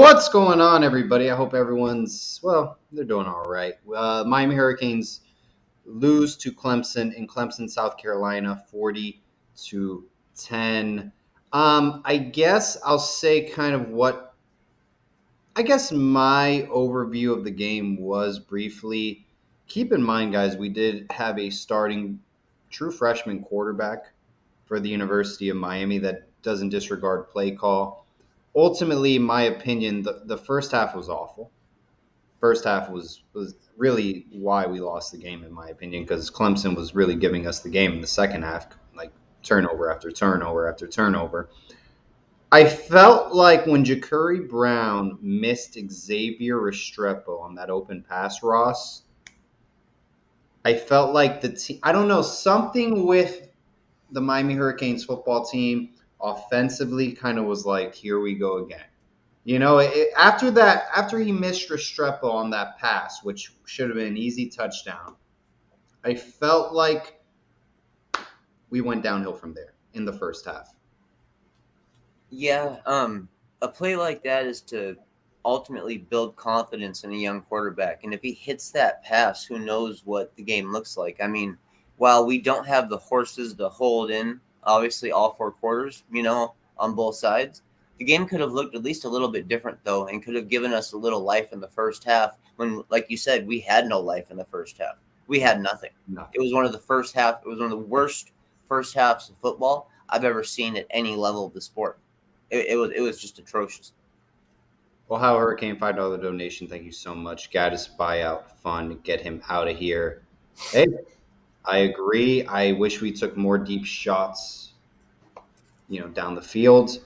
What's going on, everybody? I hope they're doing all right. Miami Hurricanes lose to Clemson in Clemson, South Carolina, 40-10. I guess I'll say I guess my overview of the game was briefly. Keep in mind, guys, we did have a starting true freshman quarterback for the University of Miami that doesn't disregard play call. Ultimately, in my opinion, the first half was awful. First half was really why we lost the game, in my opinion, because Clemson was really giving us the game in the second half, like turnover after turnover after turnover. I felt like when Ja'Cory Brown missed Xavier Restrepo on that open pass, Ross, I felt like the team, I don't know, something with the Miami Hurricanes football team offensively kind of was like, here we go again. After he missed Restrepo on that pass, which should have been an easy touchdown, I felt like we went downhill from there in the first half. Yeah, a play like that is to ultimately build confidence in a young quarterback. And if he hits that pass, who knows what the game looks like. I mean, while we don't have the horses to hold in, obviously, all four quarters, on both sides, the game could have looked at least a little bit different, though, and could have given us a little life in the first half when, like you said, we had no life in the first half. We had nothing. It was one of the worst first halves of football I've ever seen at any level of the sport. It was just atrocious. Well, how Hurricane $5 donation. Thank you so much. Gaddis buyout fund. Get him out of here. Hey, I agree. I wish we took more deep shots, down the field.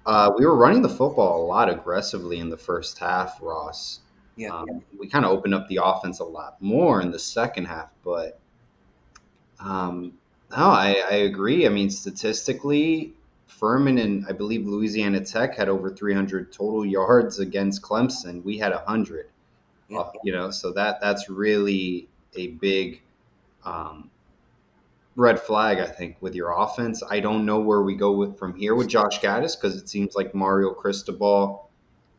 We were running the football a lot aggressively in the first half, Ross. Yeah. We kind of opened up the offense a lot more in the second half, but no, I agree. I mean, statistically, Furman and I believe Louisiana Tech had over 300 total yards against Clemson. We had 100. Yeah. So that's really a big red flag, I think, with your offense. I don't know where we go from here with Josh Gaddis because it seems like Mario Cristobal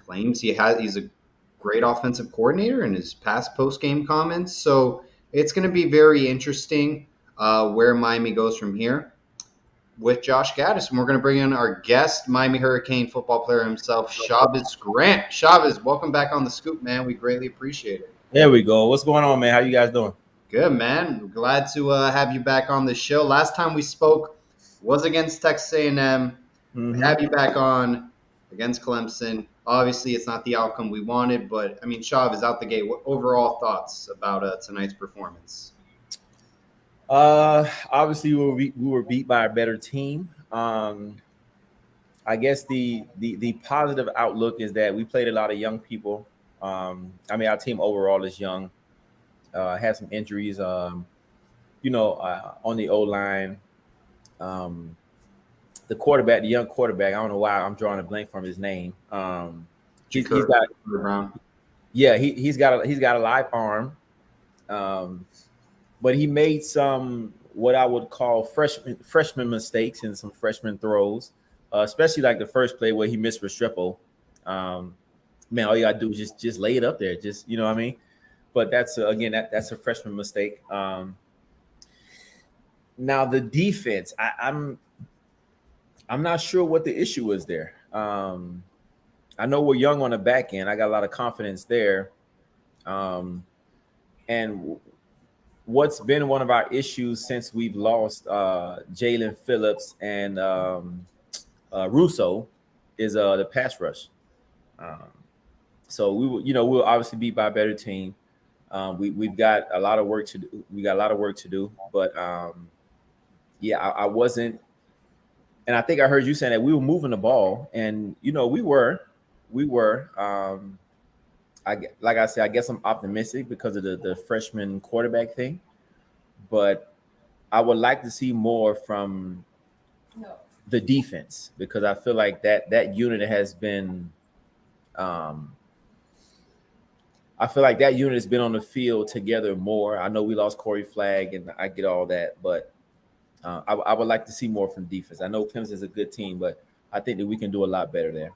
claims he's a great offensive coordinator in his past post game comments. So it's going to be very interesting where Miami goes from here with Josh Gaddis. And we're going to bring in our guest, Miami Hurricane football player himself, Chavez Grant. Chavez, welcome back on the scoop, man. We greatly appreciate it. There we go. What's going on, man? How you guys doing? Good, man. We're glad to have you back on the show. Last time we spoke was against Texas A&M. Mm-hmm. We have you back on against Clemson. Obviously, it's not the outcome we wanted, but, I mean, Chavez out the gate. What overall thoughts about tonight's performance? Obviously, we were beat by a better team. I guess the positive outlook is that we played a lot of young people. I mean, our team overall is young. Had some injuries, on the O line. The quarterback, the young quarterback, I don't know why I'm drawing a blank from his name. He's got Brown. Yeah, he's got a live arm. But he made some what I would call freshman mistakes and some freshman throws, especially like the first play where he missed Restrepo. Man, all you gotta do is just lay it up there, just you know what I mean. But that's again that's a freshman mistake. Now the defense, I'm not sure what the issue is there. I know we're young on the back end. I got a lot of confidence there. And what's been one of our issues since we've lost Jalen Phillips and Russo is the pass rush. So we'll obviously be by a better team. We've got a lot of work to do. We got a lot of work to do, but yeah, I wasn't, and I think I heard you saying that we were moving the ball, and we were. Like I said, I guess I'm optimistic because of the freshman quarterback thing, but I would like to see more from the defense because I feel like that unit has been. I feel like that unit has been on the field together more. I know we lost Corey Flagg, and I get all that, but I would like to see more from defense. I know Clemson is a good team, but I think that we can do a lot better there.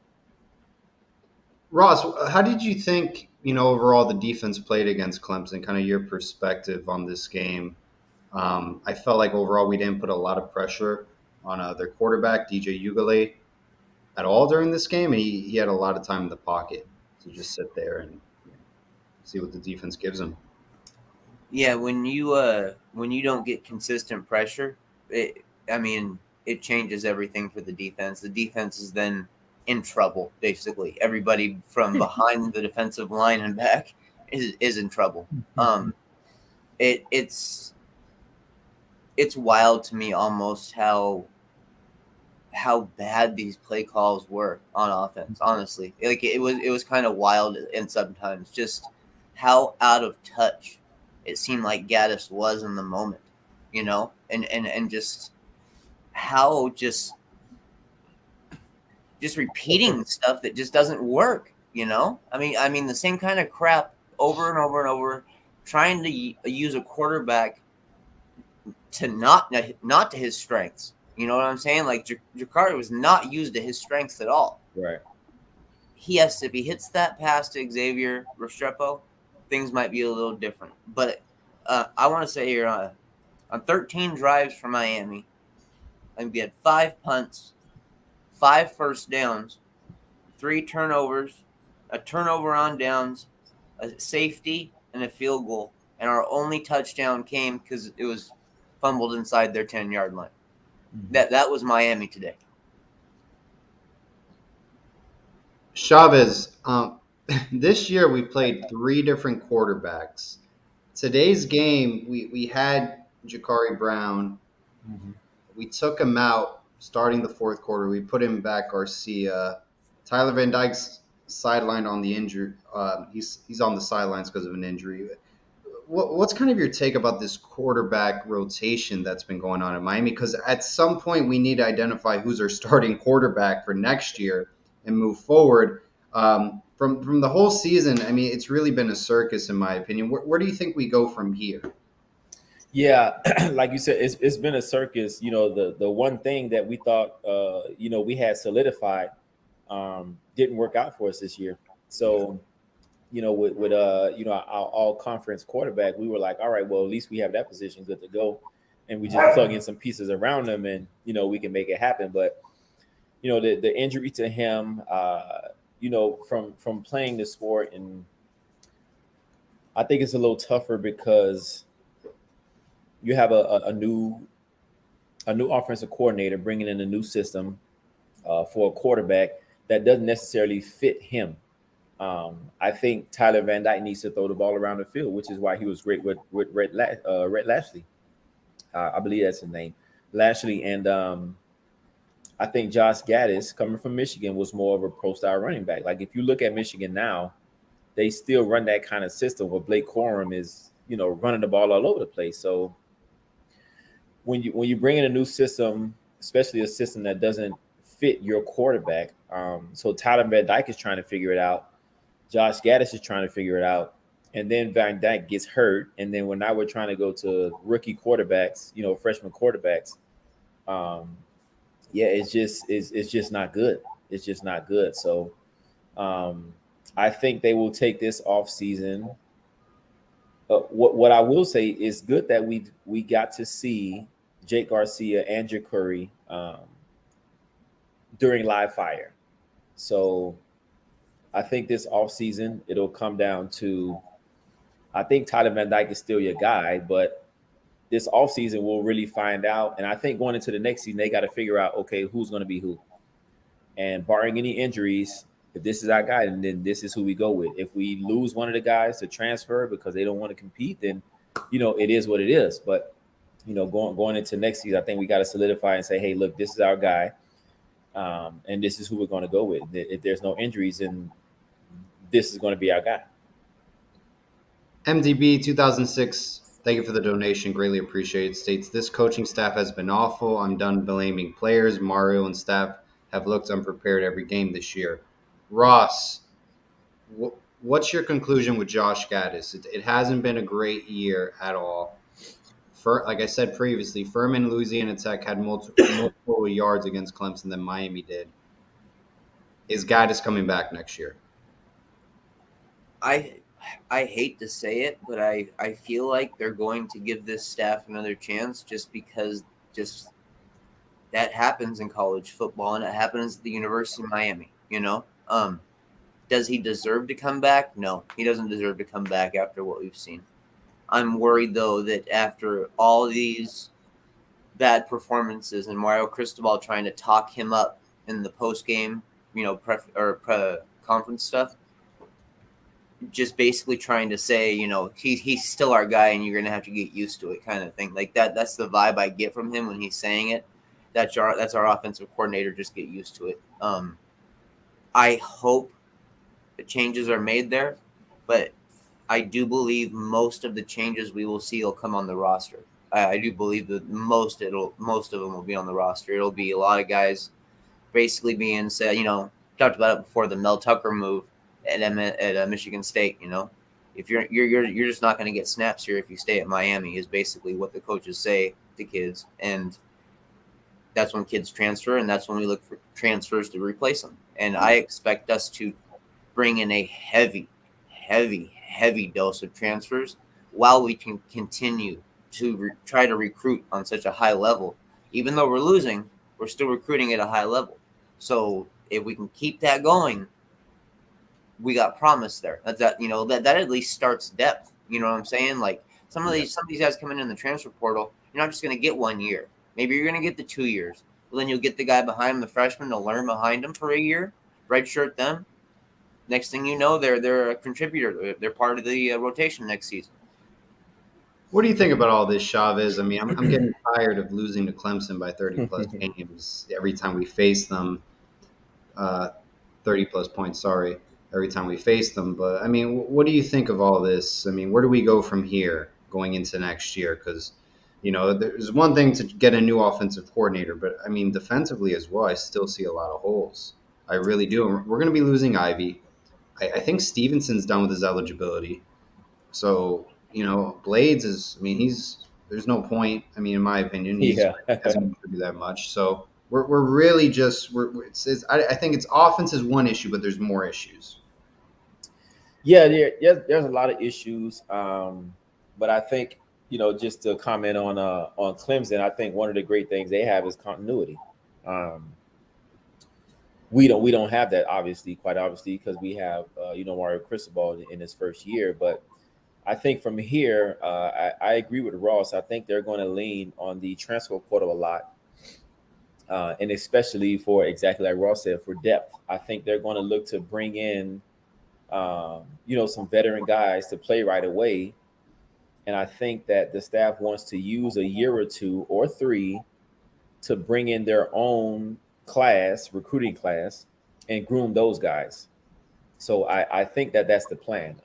Ross, how did you think, overall the defense played against Clemson? Kind of your perspective on this game. I felt like overall we didn't put a lot of pressure on their quarterback, DJ Ugale, at all during this game, and he had a lot of time in the pocket to just sit there and see what the defense gives him. Yeah, when you don't get consistent pressure, I mean, it changes everything for the defense. The defense is then in trouble. Basically, everybody from behind the defensive line and back is in trouble. Um, it's wild to me almost how bad these play calls were on offense. Honestly, like it was kind of wild, and sometimes just how out of touch it seemed like Gaddis was in the moment, and just how just repeating stuff that just doesn't work. I mean the same kind of crap over and over and over, trying to use a quarterback to not to his strengths. You know what I'm saying? Like Jakari was not used to his strengths at all. Right. If he hits that pass to Xavier Restrepo, things might be a little different. But I want to say here, on 13 drives for Miami, and we had 5 punts, 5 first downs, 3 turnovers, a turnover on downs, a safety, and a field goal. And our only touchdown came because it was fumbled inside their 10-yard line. That was Miami today. Chavez, this year we played 3 different quarterbacks. Today's game, we had Jakari Brown. Mm-hmm. We took him out starting the fourth quarter. We put him back Garcia. Tyler Van Dyke's sidelined on the injury. He's on the sidelines because of an injury. What's kind of your take about this quarterback rotation that's been going on in Miami? Because at some point we need to identify who's our starting quarterback for next year and move forward. From the whole season, I mean, it's really been a circus in my opinion. Where do you think we go from here? Yeah, like you said, it's been a circus. The one thing that we thought we had solidified didn't work out for us this year. So with our all conference quarterback, we were like, all right, well, at least we have that position good to go, and we just plug in some pieces around them, and we can make it happen. But the injury to him, from playing the sport, and I think it's a little tougher because you have a new offensive coordinator bringing in a new system for a quarterback that doesn't necessarily fit him. I think Tyler Van Dyke needs to throw the ball around the field, which is why he was great with Rhett Lashley. I believe that's his name, Lashley. And I think Josh Gaddis, coming from Michigan, was more of a pro-style running back. Like, if you look at Michigan now, they still run that kind of system where Blake Corum is, running the ball all over the place. So when you bring in a new system, especially a system that doesn't fit your quarterback, so Tyler Van Dyke is trying to figure it out. Josh Gaddis is trying to figure it out. And then Van Dyke gets hurt. And then now we're trying to go to rookie quarterbacks, freshman quarterbacks. It's just not good. It's just not good. So I think they will take this off season. What I will say is good that we got to see Jake Garcia and Jakari during live fire. So I think this offseason, it'll come down to, I think Tyler Van Dyke is still your guy, but this offseason we'll really find out. And I think going into the next season, they got to figure out, okay, who's going to be who. And barring any injuries, if this is our guy, then this is who we go with. If we lose one of the guys to transfer because they don't want to compete, then, it is what it is. But, going into next season, I think we got to solidify and say, hey, look, this is our guy. And this is who we're going to go with. If there's no injuries, then this is going to be our guy. MDB 2006, thank you for the donation. Greatly appreciated. States, this coaching staff has been awful. I'm done blaming players. Mario and staff have looked unprepared every game this year. Ross, what's your conclusion with Josh Gaddis? It hasn't been a great year at all. Like I said previously, Furman, Louisiana Tech had multiple yards against Clemson than Miami did. Is Gaddis coming back next year? I I hate to say it, but I feel like they're going to give this staff another chance just because just that happens in college football and it happens at the University of Miami, you know? Does he deserve to come back? No, he doesn't deserve to come back after what we've seen. I'm worried though that after all these bad performances and Mario Cristobal trying to talk him up in the post game, conference stuff, just basically trying to say, he's still our guy and you're gonna have to get used to it, kind of thing. Like that. That's the vibe I get from him when he's saying it. That's our offensive coordinator. Just get used to it. I hope the changes are made there, but I do believe most of the changes we will see will come on the roster. I do believe that most of them will be on the roster. It'll be a lot of guys basically being said. Talked about it before, the Mel Tucker move at Michigan State. If you're just not going to get snaps here if you stay at Miami, is basically what the coaches say to kids, and that's when kids transfer, and that's when we look for transfers to replace them. And I expect us to bring in a heavy, heavy, heavy dose of transfers while we can continue to try to recruit on such a high level. Even though we're losing, we're still recruiting at a high level. So if we can keep that going, we got promise there. That at least starts depth. You know what I'm saying? Like some of these guys coming in the transfer portal, you're not just going to get 1 year. Maybe you're going to get the 2 years. But then you'll get the guy behind him, the freshman, to learn behind him for a year, redshirt them. Next thing you know, they're a contributor. They're part of the rotation next season. What do you think about all this, Chavez? I mean, I'm getting tired of losing to Clemson by 30 plus games every time we face them. 30 plus points, sorry, every time we face them. But I mean, what do you think of all this? I mean, where do we go from here going into next year? Because, there's one thing to get a new offensive coordinator, but I mean, defensively as well, I still see a lot of holes. I really do. We're going to be losing Ivy. I think Stevenson's done with his eligibility. So, Blades is, I mean, there's no point. I mean, in my opinion, he Yeah. hasn't contributed that much. So we're really just, I think it's offense is one issue, but there's more issues. Yeah, there's a lot of issues. But I think, just to comment on Clemson, I think one of the great things they have is continuity. We don't have that, quite obviously, because we have Mario Cristobal in his first year. But I think from here, I agree with Ross. I think they're going to lean on the transfer portal a lot, and especially for, exactly like Ross said, for depth. I think they're going to look to bring in some veteran guys to play right away. And I think that the staff wants to use a year or two or three to bring in their own recruiting class, and groom those guys. So I think that that's the plan.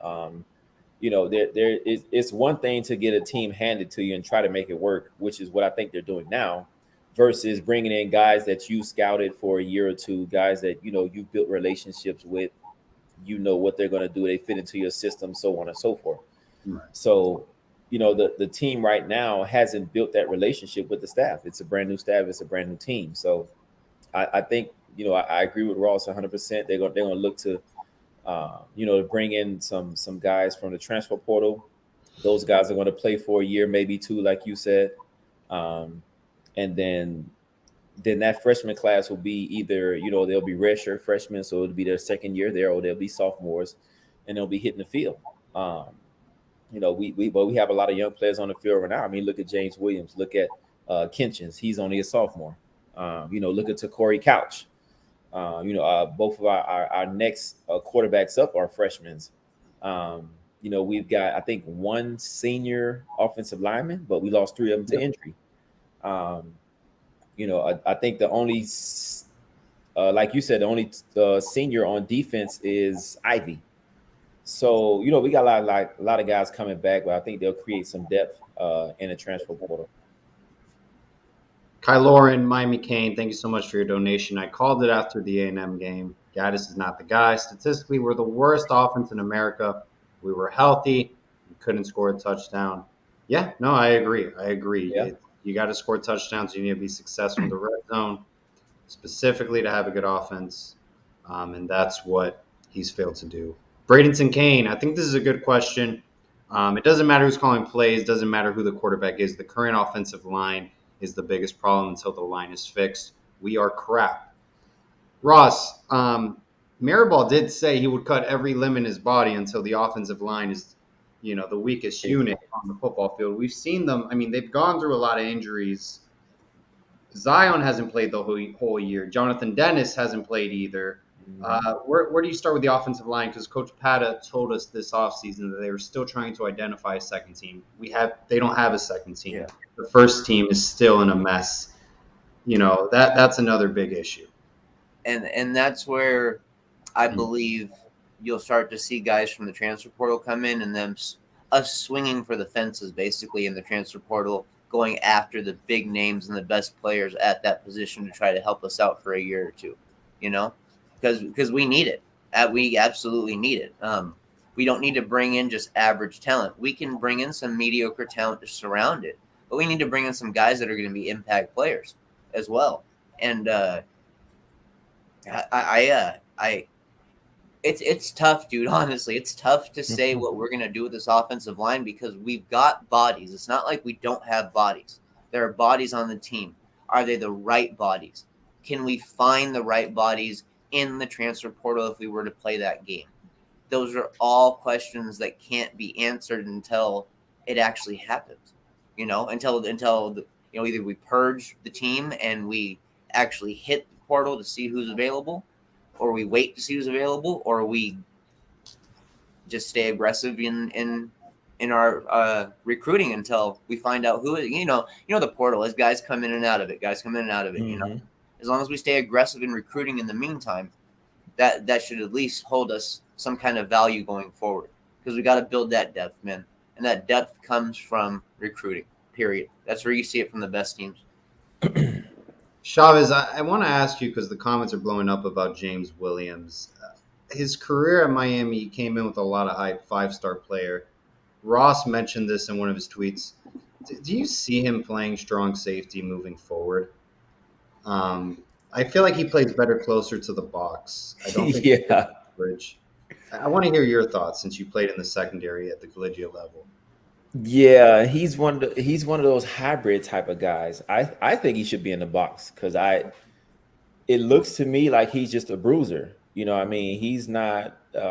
It's one thing to get a team handed to you and try to make it work, which is what I think they're doing now, versus bringing in guys that you scouted for a year or two, guys that you've built relationships with, what they're going to do, they fit into your system, so on and so forth. Right. So the team right now hasn't built that relationship with the staff. It's a brand new staff, it's a brand new team. So I think I agree with Ross 100%. They're going to look to to bring in some guys from the transfer portal. Those guys are going to play for a year, maybe two, like you said, and then that freshman class will be either they'll be redshirt freshmen, so it'll be their second year there, or they'll be sophomores, and they'll be hitting the field. We have a lot of young players on the field right now. I mean, look at James Williams, look at Kinchins, he's only a sophomore. Look at Corey Couch. Both of our next quarterbacks up are freshmen. We've got, I think, one senior offensive lineman, but we lost three of them to injury. I think the only, like you said, the only senior on defense is Ivy. So, we got a lot of guys coming back, but I think they'll create some depth in the transfer portal. Kyloran, Miami Kane, thank you so much for your donation. I called it after the A&M game. Gaddis is not the guy. Statistically, we're the worst offense in America. We were healthy. We couldn't score a touchdown. Yeah, no, I agree. Yeah. You got to score touchdowns. You need to be successful in the red zone, specifically to have a good offense. And that's what he's failed to do Bradenton Kane, I think this is a good question. It doesn't matter who's calling plays, doesn't matter who the quarterback is. The current offensive line is the biggest problem until the line is fixed. We are crap. Ross, Maribal did say he would cut every limb in his body until the offensive line is, the weakest unit on the football field. We've seen them. I mean, they've gone through a lot of injuries. Zion hasn't played the whole year. Jonathan Dennis hasn't played either. Where do you start with the offensive line? Because Coach Pata told us this offseason that they were still trying to identify a second team. They don't have a second team. Yeah. The first team is still in a mess. That's another big issue. And that's where I believe you'll start to see guys from the transfer portal come in, and them us swinging for the fences basically in the transfer portal, going after the big names and the best players at that position to try to help us out for a year or two, because we need it. We absolutely need it. We don't need to bring in just average talent. We can bring in some mediocre talent to surround it, but we need to bring in some guys that are going to be impact players as well. And it's tough, dude. Honestly, it's tough to say what we're gonna do with this offensive line because we've got bodies. It's not like we don't have bodies. There are bodies on the team. Are they the right bodies? Can we find the right bodies in the transfer portal if we were to play that game? Those are all questions that can't be answered until it actually happens. Until either we purge the team and we actually hit the portal to see who's available, or we wait to see who's available, or we just stay aggressive in our recruiting until we find out who. The portal is guys come in and out of it. As long as we stay aggressive in recruiting in the meantime, that should at least hold us some kind of value going forward, because we got to build that depth, man, and that depth comes from recruiting. Period. That's where you see it from the best teams. Chavez, I want to ask you, because the comments are blowing up about James Williams. His career at Miami came in with a lot of hype, 5-star player. Ross mentioned this in one of his tweets. Do you see him playing strong safety moving forward? I feel like he plays better closer to the box. I don't think yeah. bridge. I want to hear your thoughts since you played in the secondary at the collegiate level. Yeah, he's one of those hybrid type of guys. I think he should be in the box because it looks to me like he's just a bruiser. I mean, he's not like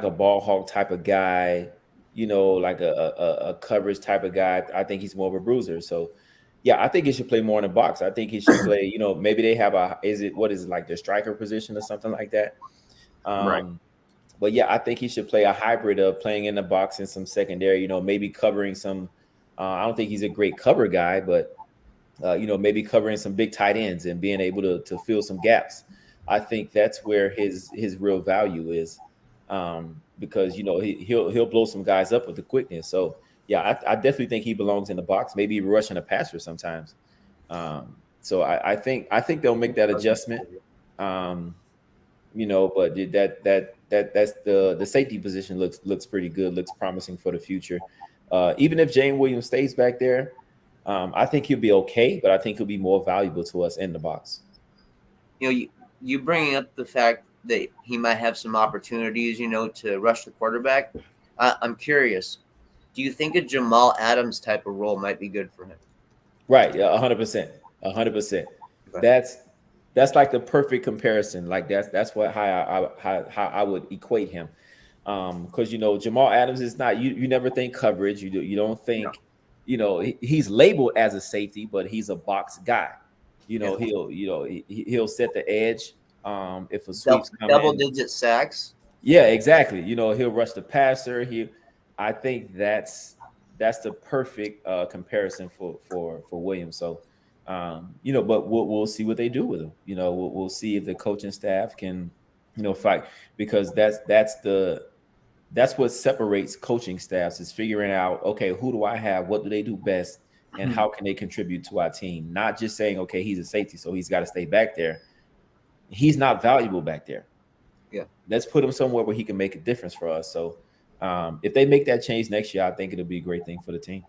a ball hawk type of guy, like a coverage type of guy. I think he's more of a bruiser. So yeah, I think he should play more in the box. I think he should play, maybe they have what is it, like the striker position or something like that. Right. But yeah, I think he should play a hybrid of playing in the box and some secondary, maybe covering some. I don't think he's a great cover guy, but maybe covering some big tight ends and being able to fill some gaps. I think that's where his real value is, because he'll blow some guys up with the quickness. So yeah, I definitely think he belongs in the box, maybe rushing a passer sometimes. So I think they'll make that adjustment. But that's the safety position looks pretty good, looks promising for the future. Even if James Williams stays back there, I think he'll be okay, but I think he'll be more valuable to us in the box. You bringing up the fact that he might have some opportunities, to rush the quarterback. I'm curious. Do you think a Jamal Adams type of role might be good for him? Right. Yeah. 100%. 100%. That's like the perfect comparison. Like that's how I would equate him. Because Jamal Adams is not, you never think coverage. You don't think, he's labeled as a safety, but he's a box guy. He'll set the edge. If a sweep's coming, double-digit sacks. Yeah, exactly. He'll rush the passer. I think that's the perfect comparison for Williams. So. But we'll see what they do with him. We'll see if the coaching staff can, fight, because that's what separates coaching staffs, is figuring out, okay, who do I have? What do they do best? And how can they contribute to our team? Not just saying, okay, he's a safety, so he's got to stay back there. He's not valuable back there. Yeah. Let's put him somewhere where he can make a difference for us. So if they make that change next year, I think it'll be a great thing for the team.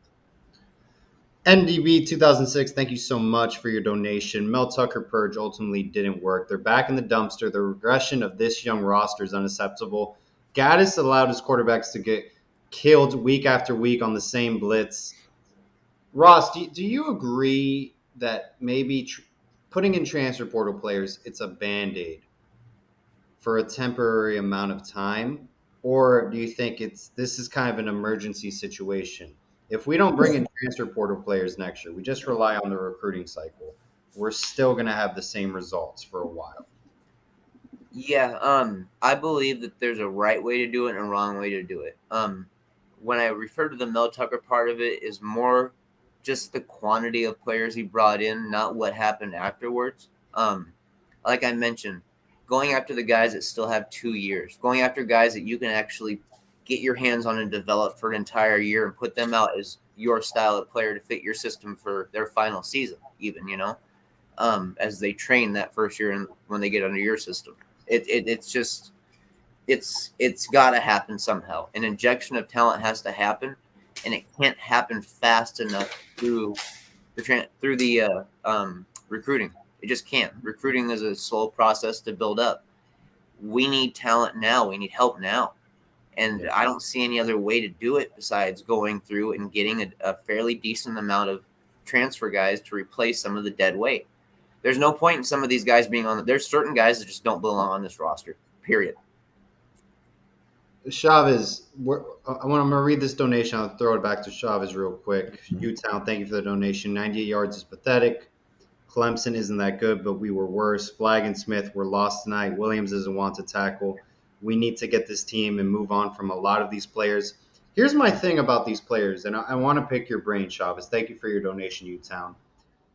NDB 2006, thank you so much for your donation. Mel Tucker purge ultimately didn't work. They're back in the dumpster. The regression of this young roster is unacceptable. Gaddis allowed his quarterbacks to get killed week after week on the same blitz. Ross, do you agree that maybe putting in transfer portal players, it's a band-aid for a temporary amount of time? Or do you think this is kind of an emergency situation? If we don't bring in transfer portal players next year, we just rely on the recruiting cycle, we're still going to have the same results for a while. Yeah, I believe that there's a right way to do it and a wrong way to do it. When I refer to the Mel Tucker part of it, is more just the quantity of players he brought in, not what happened afterwards. Like I mentioned, going after the guys that still have 2 years, going after guys that you can actually get your hands on and develop for an entire year and put them out as your style of player to fit your system for their final season, even, as they train that first year and when they get under your system. It's just it's got to happen somehow. An injection of talent has to happen, and it can't happen fast enough through the recruiting. It just can't. Recruiting is a slow process to build up. We need talent now. We need help now. And I don't see any other way to do it besides going through and getting a fairly decent amount of transfer guys to replace some of the dead weight. There's no point in some of these guys being on. There's certain guys that just don't belong on this roster, period. Chavez, I'm going to read this donation. I'll throw it back to Chavez real quick. Newtown, thank you for the donation. 98 yards is pathetic. Clemson isn't that good, but we were worse. Flagg and Smith were lost tonight. Williams doesn't want to tackle. We need to get this team and move on from a lot of these players. Here's my thing about these players, and I want to pick your brain, Chavez. Thank you for your donation, Newtown.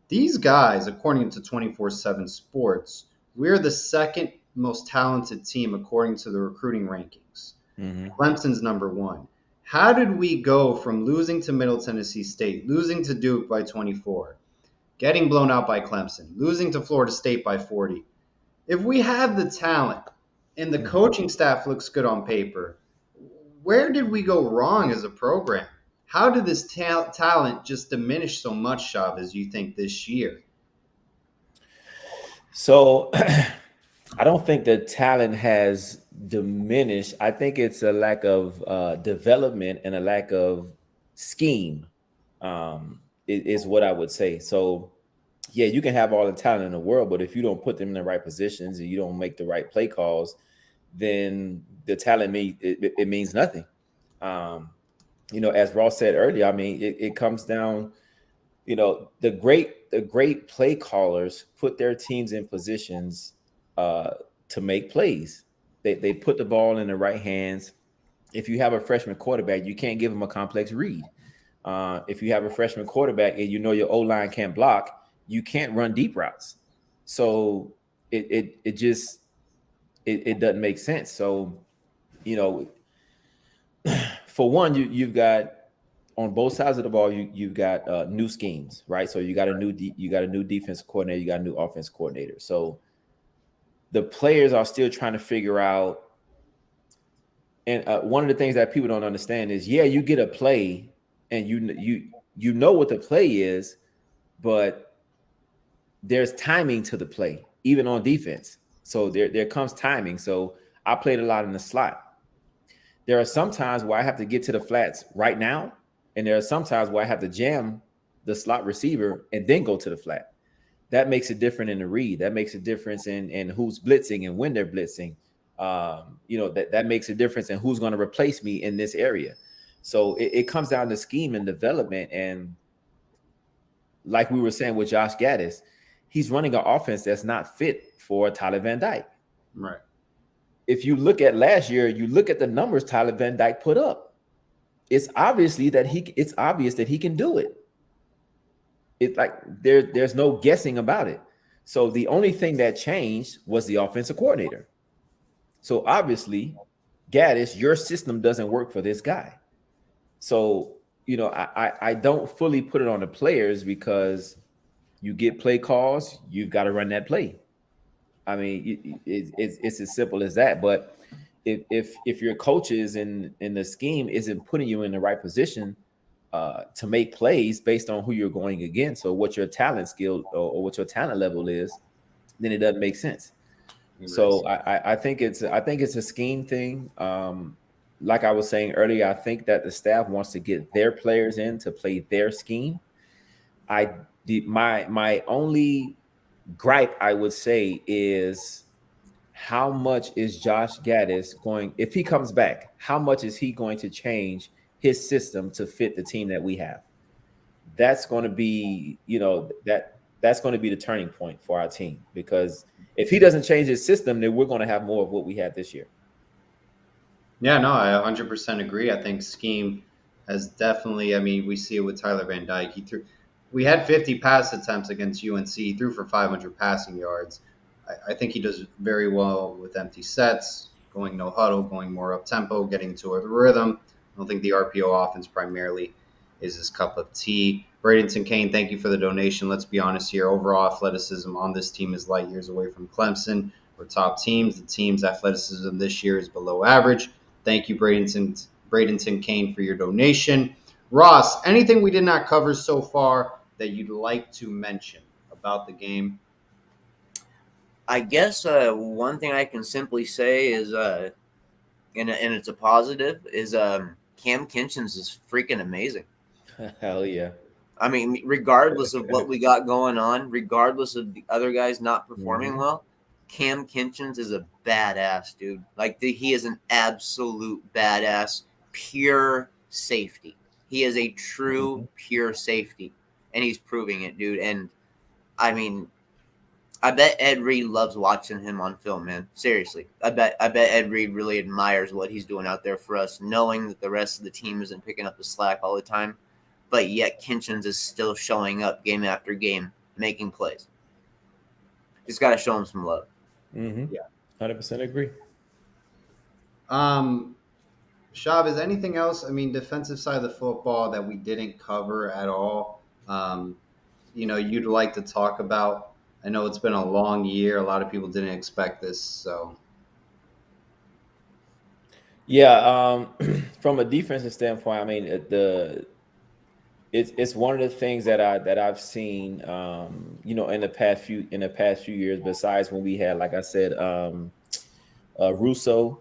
These guys, according to 24/7 Sports, we're the second most talented team according to the recruiting rankings. Mm-hmm. Clemson's number one. How did we go from losing to Middle Tennessee State, losing to Duke by 24, getting blown out by Clemson, losing to Florida State by 40? If we have the talent and the coaching staff looks good on paper, where did we go wrong as a program? How did this talent just diminish so much, Chavez, you think, this year? So I don't think the talent has diminished. I think it's a lack of development and a lack of scheme is what I would say. So, yeah, you can have all the talent in the world, but if you don't put them in the right positions and you don't make the right play calls, then the talent means nothing. As Ross said earlier, I mean, it comes down, the great play callers put their teams in positions to make plays. They put the ball in the right hands. If you have a freshman quarterback, you can't give him a complex read. If you have a freshman quarterback and your O-line can't block, you can't run deep routes. So it doesn't make sense. So, for one, you've got on both sides of the ball, you've got new schemes, right? So you got a new defense coordinator, you got a new offense coordinator. So the players are still trying to figure out. And one of the things that people don't understand is, you get a play, and you know what the play is, but there's timing to the play, even on defense. So there comes timing. So I played a lot in the slot. There are some times where I have to get to the flats right now, and there are some times where I have to jam the slot receiver and then go to the flat. That makes it different in the read. That makes a difference in who's blitzing and when they're blitzing. That makes a difference in who's going to replace me in this area. So it comes down to scheme and development. And like we were saying with Josh Gaddis, he's running an offense that's not fit for Tyler Van Dyke. Right. If you look at last year, you look at the numbers Tyler Van Dyke put up. It's obvious that he can do it. It's like there's no guessing about it. So the only thing that changed was the offensive coordinator. So obviously, Gaddis, your system doesn't work for this guy. So, I don't fully put it on the players, because you get play calls, you've got to run that play. I mean, it's as simple as that. But if your coaches in the scheme isn't putting you in the right position, to make plays based on who you're going against or what your talent skill or what your talent level is, then it doesn't make sense. So I think it's a scheme thing. Like I was saying earlier, I think that the staff wants to get their players in to play their scheme. My only gripe I would say is how much is Josh Gaddis going if he comes back? How much is he going to change his system to fit the team that we have? That's going to be, that's going to be the turning point for our team because if he doesn't change his system, then we're going to have more of what we had this year. Yeah, no, I 100% agree. I think scheme has definitely. I mean, we see it with Tyler Van Dyke. He threw. We had 50 pass attempts against UNC. He threw for 500 passing yards. I think he does very well with empty sets, going no huddle, going more up tempo, getting to a rhythm. I don't think the RPO offense primarily is his cup of tea. Bradenton Kane, thank you for the donation. Let's be honest here. Overall athleticism on this team is light years away from Clemson or top teams. The team's athleticism this year is below average. Thank you, Bradenton Kane, for your donation. Ross, anything we did not cover so far that you'd like to mention about the game? I guess one thing I can simply say is, and it's a positive, is Cam Kinchens is freaking amazing. Hell yeah. I mean, regardless of what we got going on, regardless of the other guys not performing well, Cam Kinchens is a badass, dude. Like, he is an absolute badass, pure safety. He is a true, pure safety, and he's proving it, dude. And, I mean, I bet Ed Reed loves watching him on film, man. Seriously. I bet Ed Reed really admires what he's doing out there for us, knowing that the rest of the team isn't picking up the slack all the time. But yet Kinchens is still showing up game after game, making plays. Just got to show him some love. Yeah, 100% agree. Shab, is anything else? I mean, defensive side of the football that we didn't cover at all. You'd like to talk about. I know it's been a long year. A lot of people didn't expect this, so. Yeah, from a defensive standpoint, I mean it's one of the things that I've seen, in the past few years. Besides when we had, like I said, Russo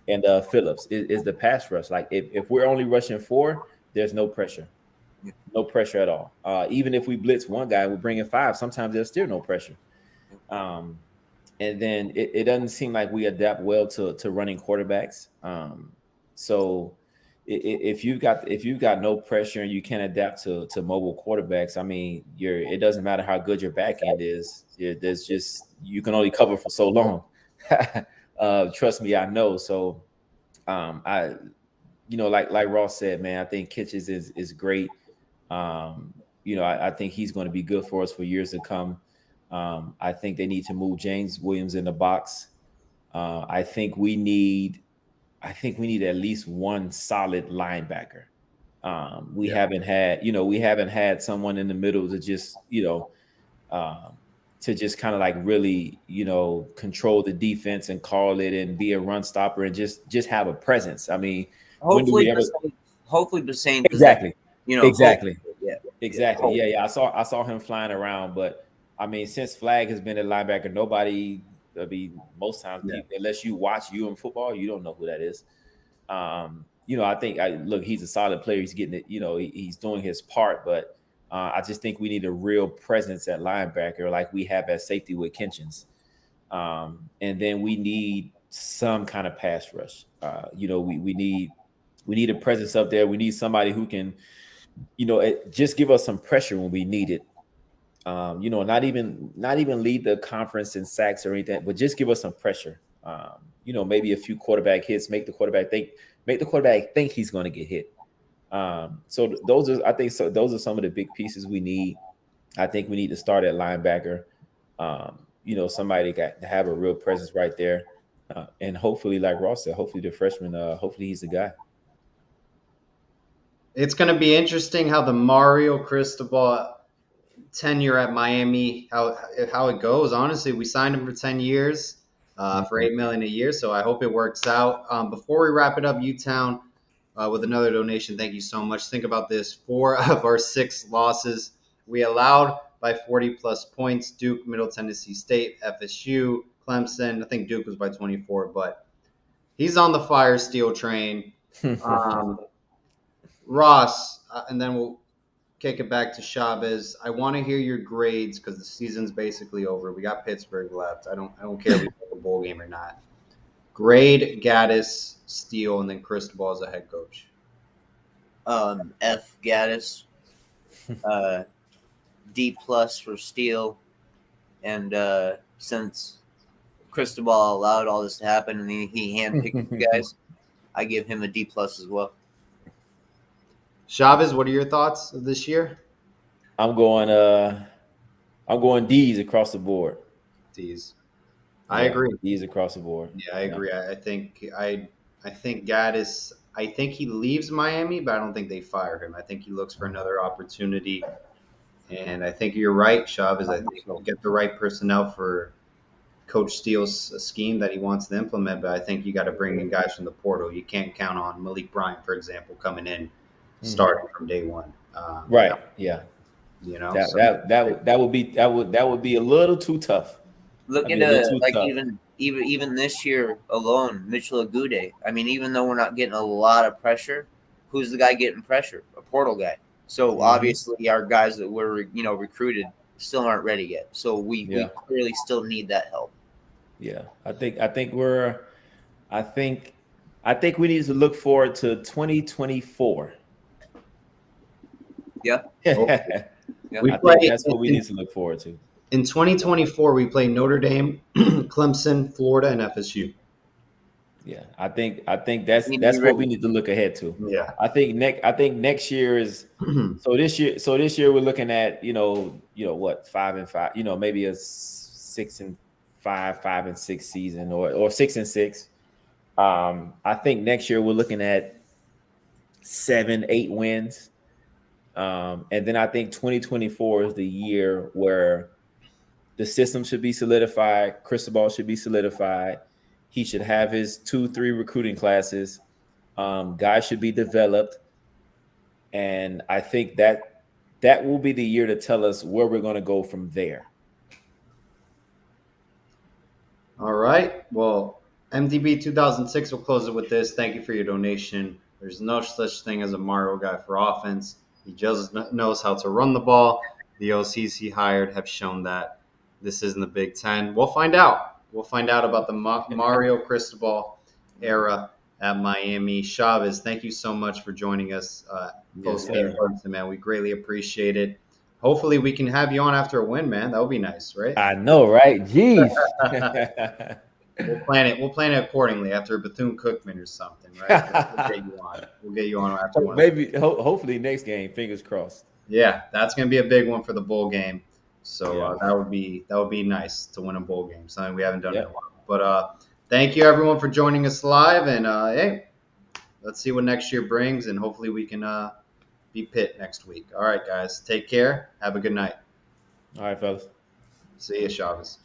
and Phillips, is the pass rush. Like if we're only rushing 4, there's no pressure, at all. Even if we blitz one guy, we're bringing 5. Sometimes there's still no pressure. And then it doesn't seem like we adapt well to running quarterbacks. So if you've got no pressure and you can't adapt to mobile quarterbacks, I mean, it doesn't matter how good your back end is. There's just, you can only cover for so long. Trust me, I know. So like Ross said, man, I think Kitchens is great. I think he's going to be good for us for years to come. I think they need to move James Williams in the box. I think we need at least one solid linebacker. We haven't had someone in the middle to just, kind of like really, control the defense and call it and be a run stopper and just have a presence. I mean, hopefully the same. Exactly. Exactly. Exactly. Yeah. I saw him flying around, but I mean, since Flag has been a linebacker, most times, unless you watch football, you don't know who that is. I think he's a solid player. He's getting it, he's doing his part, but I just think we need a real presence at linebacker like we have at safety with Kinchens. And then we need some kind of pass rush. We need a presence up there. We need somebody who can, just give us some pressure when we need it. Not even lead the conference in sacks or anything, but just give us some pressure. Maybe a few quarterback hits, make the quarterback think he's going to get hit. So those are some of the big pieces we need. I think we need to start at linebacker. Somebody got to have a real presence right there. And hopefully, like Ross said, hopefully the freshman, hopefully he's the guy. It's going to be interesting how the Mario Cristobal tenure at Miami, how it goes. Honestly, we signed him for 10 years for $8 million a year, so I hope it works out. Before we wrap it up, U-Town, with another donation. Thank you so much. Think about this: 4 of our 6 losses we allowed by 40+ points. Duke, Middle Tennessee State, FSU, Clemson. I think Duke was by 24, but he's on the fire steel train. Ross, and then we'll kick it back to Chavez. I want to hear your grades because the season's basically over. We got Pittsburgh left. I don't care if we play a bowl game or not. Grade Gaddis, Steele, and then Cristobal as a head coach. F Gaddis, D+ for Steele, and since Cristobal allowed all this to happen and he handpicked you guys, I give him a D+ as well. Chavez, what are your thoughts of this year? I'm going D's across the board. D's. I agree. D's across the board. Yeah, I agree. I think Gaddis. I think he leaves Miami, but I don't think they fire him. I think he looks for another opportunity, and I think you're right, Chavez. I think he'll get the right personnel for Coach Steele's scheme that he wants to implement. But I think you got to bring in guys from the portal. You can't count on Malik Bryant, for example, coming in starting from day one. Right. Yeah. You know that would be a little too tough. Look at like tough. even this year alone, Mitchell Agude. I mean, even though we're not getting a lot of pressure, who's the guy getting pressure? A portal guy. So obviously, our guys that were recruited still aren't ready yet. So we clearly still need that help. Yeah, I think we need to look forward to 2024. Yeah. That's what we need to look forward to. In 2024, we play Notre Dame, Clemson, Florida, and FSU. Yeah, I think that's what we need to look ahead to. Yeah, I think next year is so this year we're looking at what 5-5, maybe a 6-5, 5-6 season or 6-6. I think next year we're looking at 7-8 wins. And then I think 2024 is the year where the system should be solidified. Cristobal should be solidified. He should have his 2-3 recruiting classes. Guys should be developed. And I think that will be the year to tell us where we're going to go from there. All right. Well, MDB 2006 will close it with this. Thank you for your donation. There's no such thing as a Mario guy for offense. He just knows how to run the ball. The OCs he hired have shown that. This isn't the Big Ten. We'll find out. We'll find out about the Mario Cristobal era at Miami. Chavez, thank you so much for joining us. Post-game Clemson, man. We greatly appreciate it. Hopefully we can have you on after a win, man. That would be nice, right? I know, right? Jeez. We'll plan it accordingly after a Bethune-Cookman or something, right? We'll get you on after one. Maybe, hopefully next game, fingers crossed. Yeah, that's going to be a big one for the bowl game. So that would be nice to win a bowl game. Something we haven't done in a while. But thank you everyone for joining us live. And hey, let's see what next year brings, and hopefully we can beat Pitt next week. All right, guys, take care. Have a good night. All right, fellas. See you, Chavez.